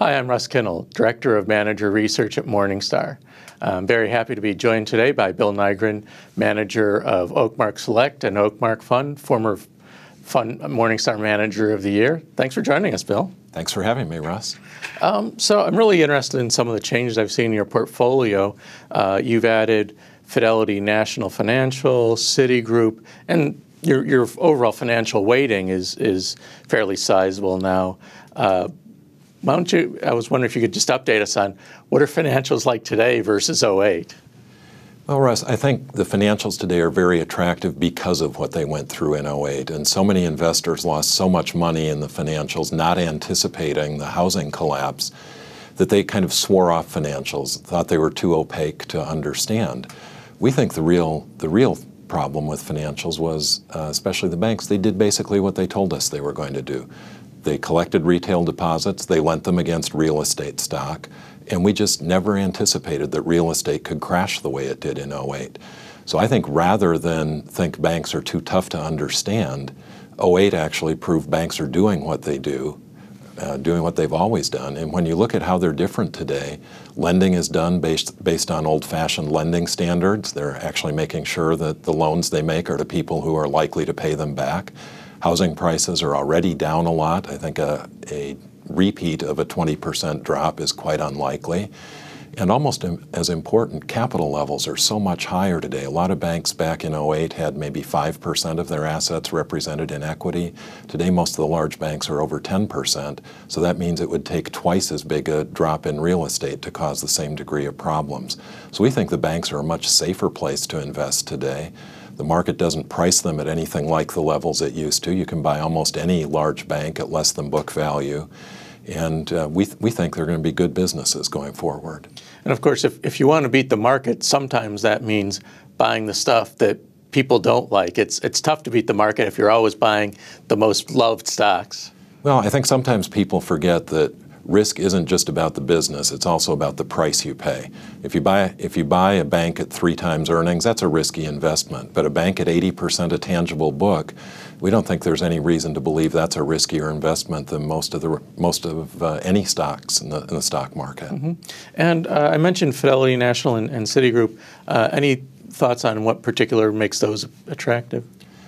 Hi, I'm Russ Kinnell, Director of Manager Research at Morningstar. I'm very happy to be joined today by Bill Nygren, Manager of Oakmark Select and Oakmark Fund, former Morningstar Manager of the Year. Thanks for joining us, Bill. Thanks for having me, Russ. So I'm really interested in some of the changes I've seen in your portfolio. You've added Fidelity National Financial, Citigroup, and your overall financial weighting is fairly sizable now. I was wondering if you could just update us on what are financials like today versus '08? Well, Russ, I think the financials today are very attractive because of what they went through in '08. And so many investors lost so much money in the financials, not anticipating the housing collapse, that they kind of swore off financials, thought they were too opaque to understand. We think the real problem with financials was, especially the banks, they did basically what they told us they were going to do. They collected retail deposits, they lent them against real estate stock, and we just never anticipated that real estate could crash the way it did in '08. So I think rather than think banks are too tough to understand, '08 actually proved banks are doing what they do, doing what they've always done. And when you look at how they're different today, lending is done based on old-fashioned lending standards. They're actually making sure that the loans they make are to people who are likely to pay them back. Housing prices are already down a lot. I think a repeat of a 20% drop is quite unlikely. And almost as important, capital levels are so much higher today. A lot of banks back in '08 had maybe 5% of their assets represented in equity. Today, most of the large banks are over 10%. So that means it would take twice as big a drop in real estate to cause the same degree of problems. So we think the banks are a much safer place to invest today. The market doesn't price them at anything like the levels it used to. You can buy almost any large bank at less than book value. And we think they're going to be good businesses going forward. And of course, if you want to beat the market, sometimes that means buying the stuff that people don't like. It's tough to beat the market if you're always buying the most loved stocks. Well, I think sometimes people forget that risk isn't just about the business, it's also about the price you pay. If you buy a bank at 3 times earnings, that's a risky investment. But a bank at 80% of tangible book, we don't think there's any reason to believe that's a riskier investment than most of any stocks in the stock market. Mm-hmm. And I mentioned Fidelity National and Citigroup. Any thoughts on what particular makes those attractive?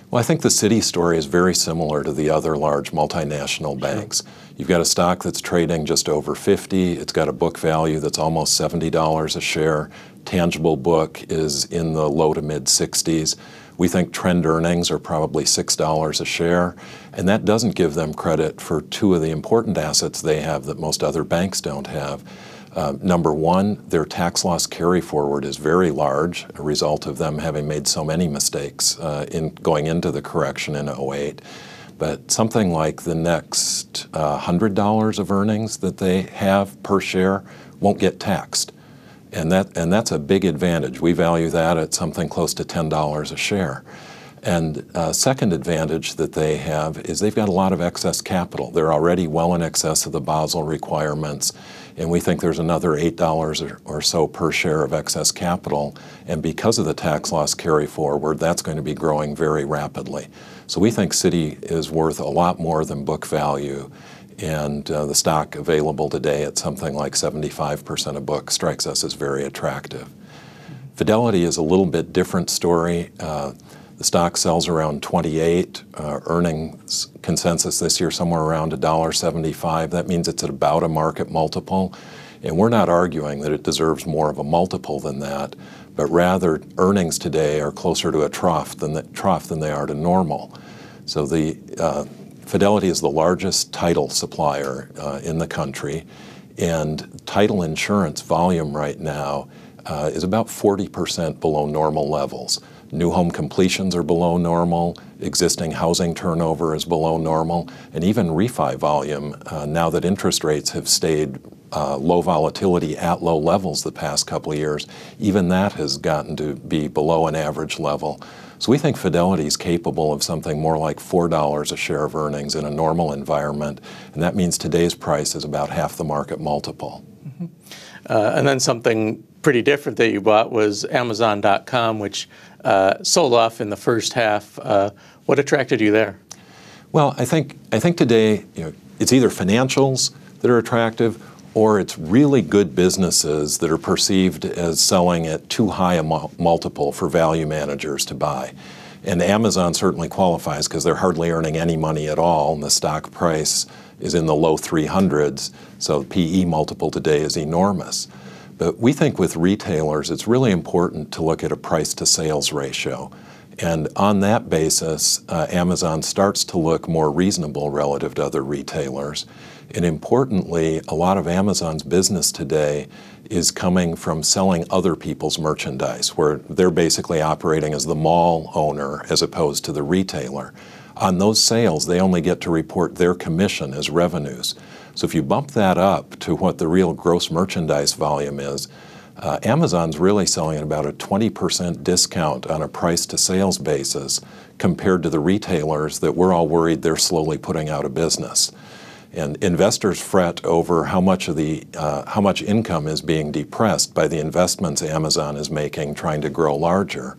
Well, I think the Citi story is very similar to the other large multinational banks. Sure. You've got a stock that's trading just over 50. It's got a book value that's almost $70 a share. Tangible book is in the low to mid 60s. We think trend earnings are probably $6 a share, and that doesn't give them credit for 2 of the important assets they have that most other banks don't have. Number one, their tax loss carry forward is very large, a result of them having made so many mistakes in going into the correction in '08. But something like the next $100 of earnings that they have per share won't get taxed. And that's a big advantage. We value that at something close to $10 a share. And second advantage that they have is they've got a lot of excess capital. They're already well in excess of the Basel requirements, and we think there's another $8 or so per share of excess capital. And because of the tax loss carry forward, that's going to be growing very rapidly. So we think Citi is worth a lot more than book value, and the stock available today at something like 75% of book strikes us as very attractive. Fidelity is a little bit different story. The stock sells around 28, earnings consensus this year somewhere around $1.75. That means it's at about a market multiple. And we're not arguing that it deserves more of a multiple than that, but rather earnings today are closer to a trough than they are to normal. So the Fidelity is the largest title supplier in the country, and title insurance volume right now is about 40% below normal levels. New home completions are below normal, existing housing turnover is below normal, and even refi volume, now that interest rates have stayed low volatility at low levels the past couple of years, even that has gotten to be below an average level. So we think Fidelity is capable of something more like $4 a share of earnings in a normal environment, and that means today's price is about half the market multiple. Mm-hmm. And then something pretty different that you bought was Amazon.com, which sold off in the first half. What attracted you there? Well, I think today it's either financials that are attractive or it's really good businesses that are perceived as selling at too high a multiple for value managers to buy. And Amazon certainly qualifies because they're hardly earning any money at all, and the stock price is in the low 300s, so the PE multiple today is enormous. But we think with retailers, it's really important to look at a price-to-sales ratio. And on that basis, Amazon starts to look more reasonable relative to other retailers. And importantly, a lot of Amazon's business today is coming from selling other people's merchandise, where they're basically operating as the mall owner as opposed to the retailer. On those sales, they only get to report their commission as revenues. So if you bump that up to what the real gross merchandise volume is, Amazon's really selling at about a 20% discount on a price-to-sales basis compared to the retailers that we're all worried they're slowly putting out of business. And investors fret over how much income is being depressed by the investments Amazon is making trying to grow larger.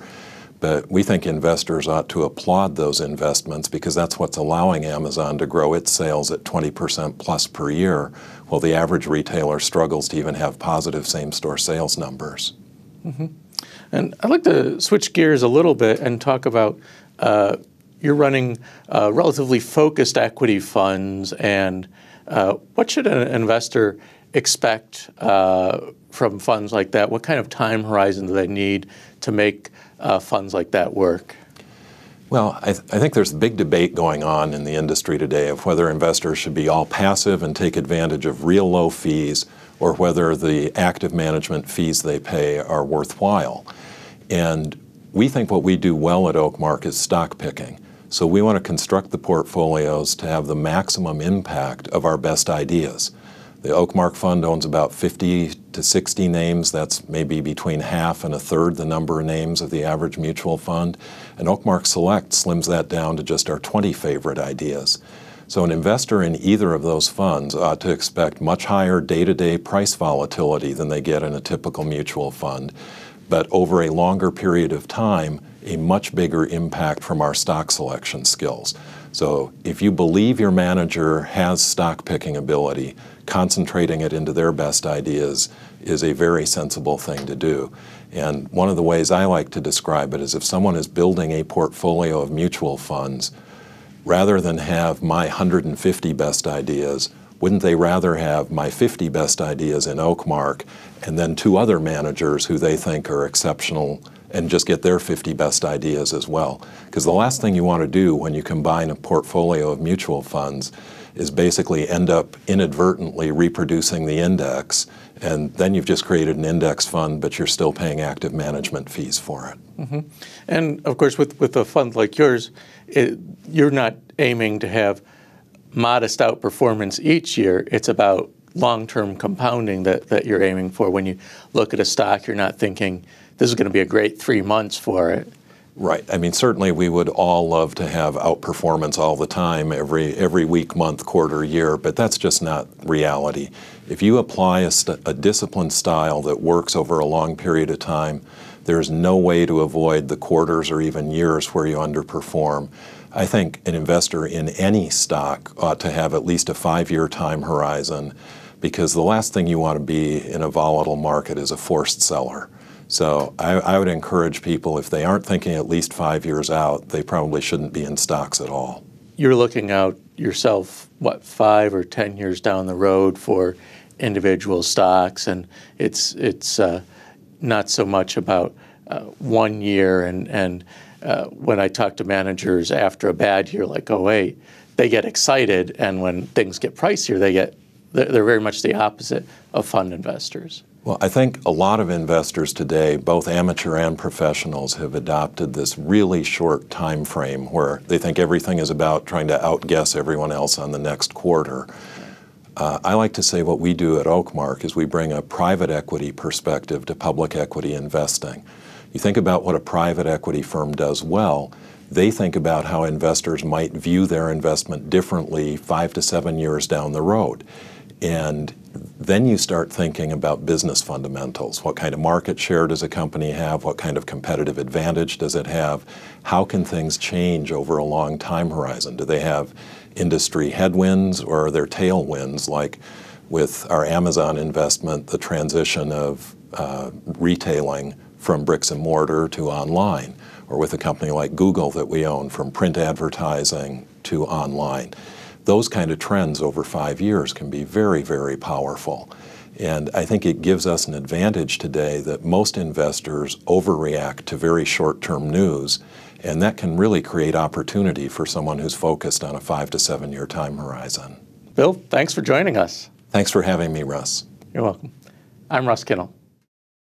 But we think investors ought to applaud those investments because that's what's allowing Amazon to grow its sales at 20% plus per year, while the average retailer struggles to even have positive same-store sales numbers. Mm-hmm. And I'd like to switch gears a little bit and talk about you're running relatively focused equity funds, and what should an investor expect from funds like that? What kind of time horizon do they need to make funds like that work? Well, I think there's a big debate going on in the industry today of whether investors should be all passive and take advantage of real low fees, or whether the active management fees they pay are worthwhile. And we think what we do well at Oakmark is stock picking. So we want to construct the portfolios to have the maximum impact of our best ideas. The Oakmark fund owns about 50 to 60 names. That's maybe between half and a third the number of names of the average mutual fund. And Oakmark Select slims that down to just our 20 favorite ideas. So an investor in either of those funds ought to expect much higher day-to-day price volatility than they get in a typical mutual fund, but over a longer period of time, a much bigger impact from our stock selection skills. So if you believe your manager has stock picking ability, concentrating it into their best ideas is a very sensible thing to do. And one of the ways I like to describe it is if someone is building a portfolio of mutual funds, rather than have my 150 best ideas, wouldn't they rather have my 50 best ideas in Oakmark and then 2 other managers who they think are exceptional and just get their 50 best ideas as well? Because the last thing you want to do when you combine a portfolio of mutual funds is basically end up inadvertently reproducing the index, and then you've just created an index fund, but you're still paying active management fees for it. Mm-hmm. And of course, with a fund like yours, you're not aiming to have modest outperformance each year. It's about long-term compounding that you're aiming for. When you look at a stock, you're not thinking, this is going to be a great 3 months for it. Right. I mean, certainly we would all love to have outperformance all the time, every week, month, quarter, year, but that's just not reality. If you apply a disciplined style that works over a long period of time, there's no way to avoid the quarters or even years where you underperform. I think an investor in any stock ought to have at least a 5-year time horizon, because the last thing you want to be in a volatile market is a forced seller. So I would encourage people, if they aren't thinking at least 5 years out, they probably shouldn't be in stocks at all. You're looking out yourself, 5 or 10 years down the road for individual stocks, and it's not so much about 1 year. And when I talk to managers after a bad year like '08, they get excited, and when things get pricier, they're very much the opposite of fund investors. Well, I think a lot of investors today, both amateur and professionals, have adopted this really short time frame where they think everything is about trying to outguess everyone else on the next quarter. I like to say what we do at Oakmark is we bring a private equity perspective to public equity investing. You think about what a private equity firm does well, they think about how investors might view their investment differently 5 to 7 years down the road. And then you start thinking about business fundamentals. What kind of market share does a company have? What kind of competitive advantage does it have? How can things change over a long time horizon? Do they have industry headwinds or are there tailwinds? Like with our Amazon investment, the transition of retailing from bricks and mortar to online, or with a company like Google that we own, from print advertising to online. Those kind of trends over 5 years can be very, very powerful. And I think it gives us an advantage today that most investors overreact to very short-term news, and that can really create opportunity for someone who's focused on a 5 to 7 year time horizon. Bill, thanks for joining us. Thanks for having me, Russ. You're welcome. I'm Russ Kinnell.